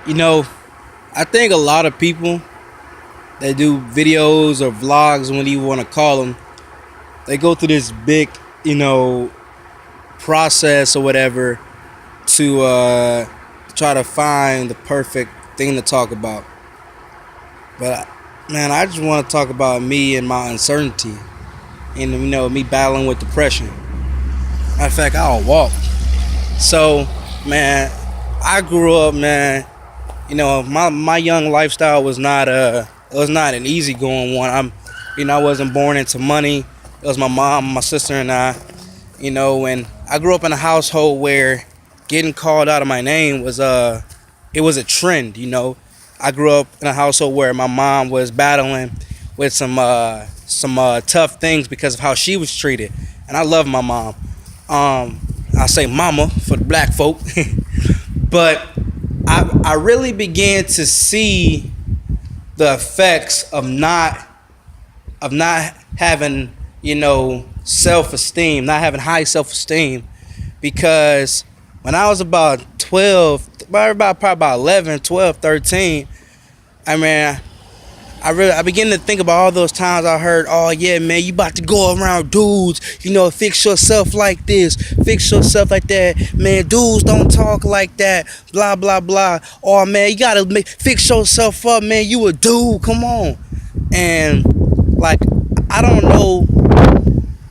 You know, I think a lot of people that do videos or vlogs, when you want to call them, they go through this big, you know, process or whatever to try to find the perfect thing to talk about. But man, I just want to talk about me and my uncertainty, and me battling with depression. Matter of fact, I'll walk. So, man, I grew up, man. My young lifestyle was not an easy going one. I wasn't born into money. It was my mom, my sister, and I. And I grew up in a household where getting called out of my name it was a trend. I grew up in a household where my mom was battling with some tough things because of how she was treated, and I love my mom. I say mama for the black folk, but I really began to see the effects of not having self esteem, not having high self esteem, because when I was about 12, probably about 11, 12, 13, I mean, I began to think about all those times I heard, oh yeah, man, you about to go around dudes, fix yourself like this, fix yourself like that, man, dudes don't talk like that, blah blah blah. Oh man, you gotta fix yourself up, man, you a dude, come on. And like, I don't know,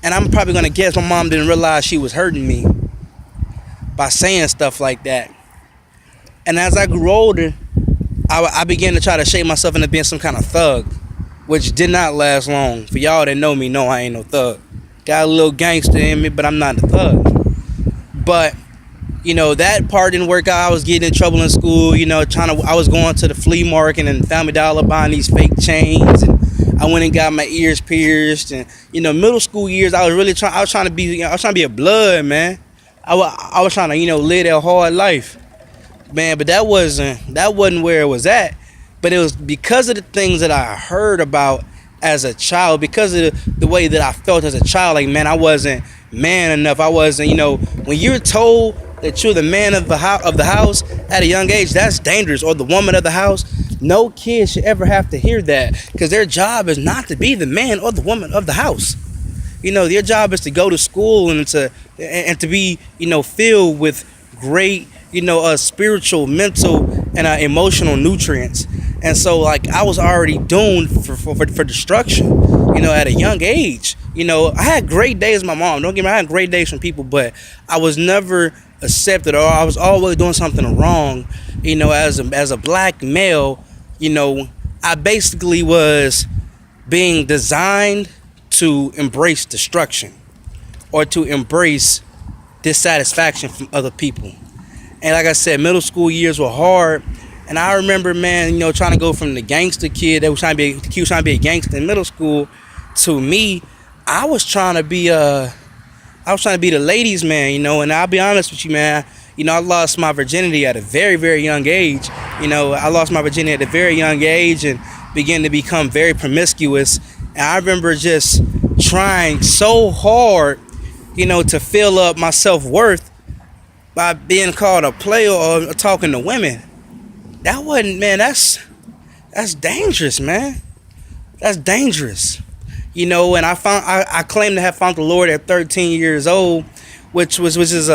and I'm probably gonna guess my mom didn't realize she was hurting me by saying stuff like that. And as I grew older, I began to try to shape myself into being some kind of thug, which did not last long. For y'all that know me, know I ain't no thug. Got a little gangster in me, but I'm not a thug. But that part didn't work out. I was getting in trouble in school. I was going to the flea market and Family Dollar buying these fake chains, and I went and got my ears pierced. And middle school years, I was really trying. I was trying to be. I was trying to be a blood, man. I was trying to live that hard life, man. But that wasn't where it was at. But it was because of the things that I heard about as a child, because of the way that I felt as a child. Like, man, I wasn't man enough. I wasn't. When you're told that you're the man of the house at a young age, that's dangerous. Or the woman of the house. No kid should ever have to hear that, because their job is not to be the man or the woman of the house. Their job is to go to school and to be filled with great spiritual, mental, and emotional nutrients. And so, like, I was already doomed for destruction. At a young age. I had great days with my mom. Don't get me wrong, I had great days from people, but I was never accepted, or I was always doing something wrong. As a black male, I basically was being designed to embrace destruction, or to embrace dissatisfaction from other people. And like I said, middle school years were hard. And I remember, man, trying to go from the gangster kid that was trying to be a gangster in middle school, to me, I was trying to be the ladies' man, and I'll be honest with you, man. I lost my virginity at a very, very young age. I lost my virginity at a very young age and began to become very promiscuous. And I remember just trying so hard, to fill up my self-worth by being called a player or talking to women. That wasn't, man, that's dangerous, man. That's dangerous. And I claim to have found the Lord at 13 years old, which is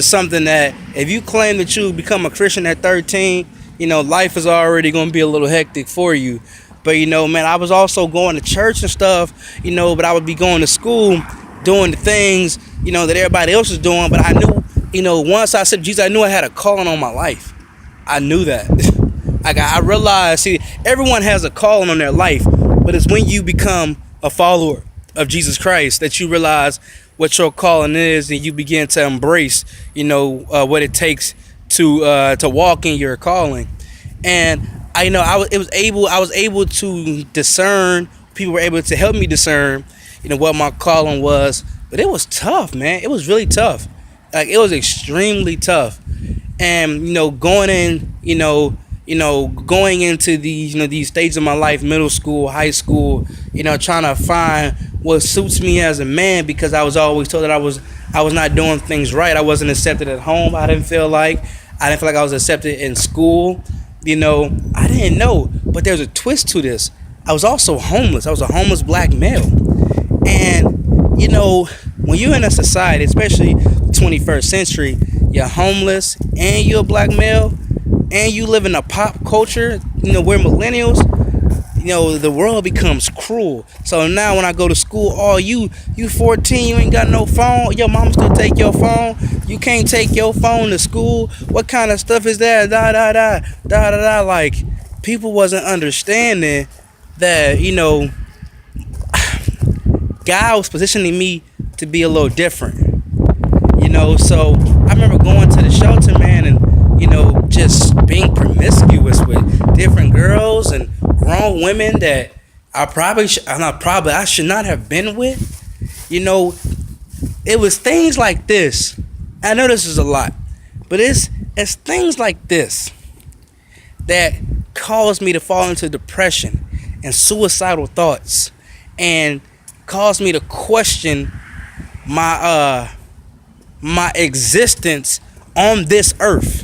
something that, if you claim that you become a Christian at 13, life is already going to be a little hectic for you. But man, I was also going to church and stuff, but I would be going to school doing the things, that everybody else is doing. But I knew, once I said Jesus, I knew I had a calling on my life. I knew that. Like, I realized, see, everyone has a calling on their life, but it's when you become a follower of Jesus Christ that you realize what your calling is, and you begin to embrace, what it takes to walk in your calling. And I was able to discern. People were able to help me discern, what my calling was. But it was tough, man. It was really tough. Like, it was extremely tough. And going into these stages of my life, middle school, high school, trying to find what suits me as a man, because I was always told that I was not doing things right. I wasn't accepted at home. I didn't feel like I didn't feel like I was accepted in school. I didn't know, but there's a twist to this. I was also homeless. I was a homeless black male. And, when you're in a society, especially 21st century, you're homeless and you're a black male and you live in a pop culture, we're millennials, the world becomes cruel. So now when I go to school, you 14, you ain't got no phone. Your mom still take your phone. You can't take your phone to school. What kind of stuff is that? Da da da da da da. Like, people wasn't understanding that God was positioning me to be a little different. So I remember going to the shelter, man, and just being promiscuous with different girls and grown women that I should not have been with. It was things like this. I know this is a lot, but it's things like this that caused me to fall into depression and suicidal thoughts, and caused me to question my existence on this earth.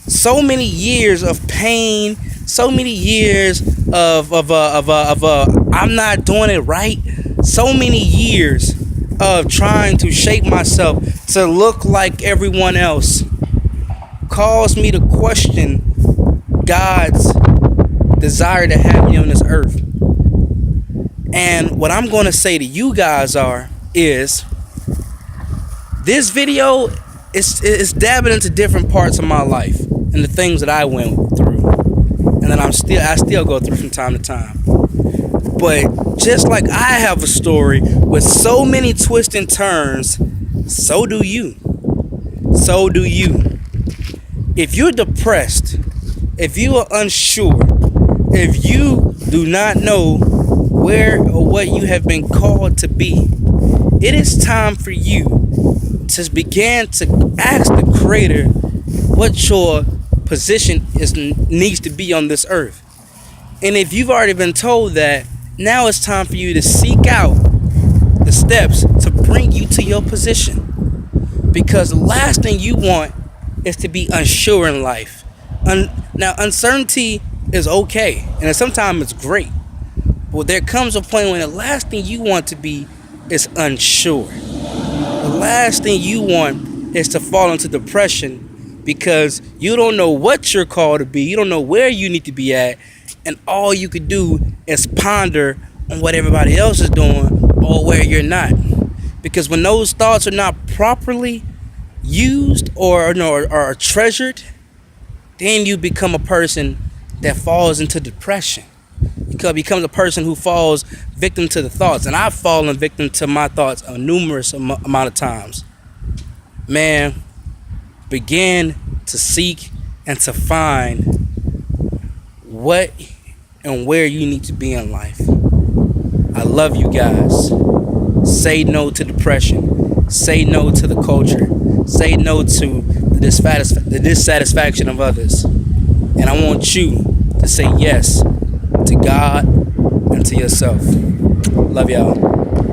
So many years of pain, so many years of I'm not doing it right. So many years of trying to shape myself to look like everyone else caused me to question God's desire to have me on this earth. And what I'm going to say to you guys is this video is dabbing into different parts of my life and the things that I went through, and that I still go through from time to time. But just like I have a story with so many twists and turns, so do you. So do you. If you're depressed, if you are unsure, if you do not know where or what you have been called to be, it is time for you to begin to ask the Creator what your position needs to be on this earth. And if you've already been told that, now it's time for you to seek out the steps to bring you to your position. Because the last thing you want is to be unsure in life. Now, uncertainty is okay, and sometimes it's great. But there comes a point when the last thing you want to be is unsure. The last thing you want is to fall into depression because you don't know what you're called to be. You don't know where you need to be at. And all you could do is ponder on what everybody else is doing or where you're not. Because when those thoughts are not properly used or treasured, then you become a person that falls into depression. You become a person who falls victim to the thoughts. And I've fallen victim to my thoughts a numerous amount of times. Man, begin to seek and to find what and where you need to be in life. I love you guys. Say no to depression. Say no to the culture. Say no to the dissatisfaction of others. And I want you to say yes to God and to yourself. Love y'all.